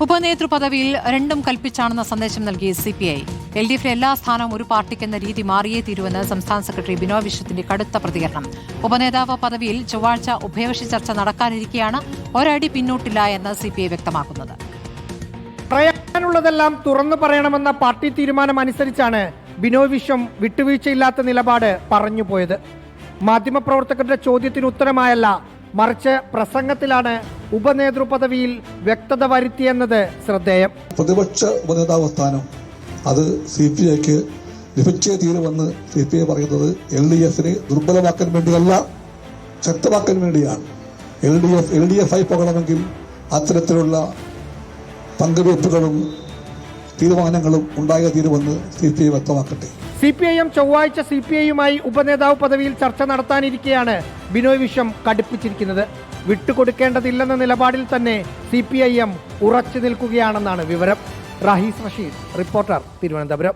ഉപനേതൃപദവിയിൽ രണ്ടും കൽപ്പിച്ചാണെന്ന സന്ദേശം നൽകി CPI. LDF എല്ലാ സ്ഥാനവും ഒരു പാർട്ടിക്കെന്ന രീതി മാറിയേ തീരുവെന്ന് സംസ്ഥാന സെക്രട്ടറി ബിനോയ് വിശ്വത്തിന്റെ കടുത്ത പ്രതികരണം. ഉപനേതാവ് പദവിയിൽ ചൊവ്വാഴ്ച ഉഭയകക്ഷി ചർച്ച നടക്കാനിരിക്കെയാണ് ഒരടി പിന്നോട്ടില്ല എന്ന് CPI വ്യക്തമാക്കുന്നത്. പറയാനുള്ളതെല്ലാം തുറന്നു പറയണമെന്ന പാർട്ടി തീരുമാനം അനുസരിച്ചാണ് ബിനോയ് വിശ്വം വിട്ടുവീഴ്ചയില്ലാത്ത നിലപാട് പറഞ്ഞുപോയത്. മാധ്യമപ്രവർത്തകരുടെ ചോദ്യത്തിന് ഉത്തരമായല്ല, മറിച്ച് പ്രസംഗത്തിലാണ് ഉപനേതൃപദവിയിൽ വ്യക്തത വരുത്തിയെന്നത് ശ്രദ്ധേയം. പ്രതിപക്ഷ ഉപനേതാവ് സ്ഥാനം അത് CPIക്ക് ലഭിച്ചേ തീരുമെന്ന് CPI പറയുന്നത് LDFനെ ദുർബലമാക്കാൻ വേണ്ടിയല്ല, ശക്തമാക്കാൻ വേണ്ടിയാണ്. LDF ആയി പോകണമെങ്കിൽ അത്തരത്തിലുള്ള പങ്കുവയ്പ്പുകളും തീരുമാനങ്ങളും ഉണ്ടായ തീരുമെന്ന് CPI വ്യക്തമാക്കട്ടെ. CPIM ചൊവ്വാഴ്ച CPIയുമായി ഉപനേതാവ് പദവിയിൽ ചർച്ച നടത്താനിരിക്കെയാണ് ബിനോയ് വിശ്വം കടുപ്പിച്ചിരിക്കുന്നത്. വിട്ടുകൊടുക്കേണ്ടതില്ലെന്ന നിലപാടിൽ തന്നെ CPIM ഉറച്ചു നിൽക്കുകയാണെന്നാണ് വിവരം. റാഹീസ് റഷീദ്, റിപ്പോർട്ടർ, തിരുവനന്തപുരം.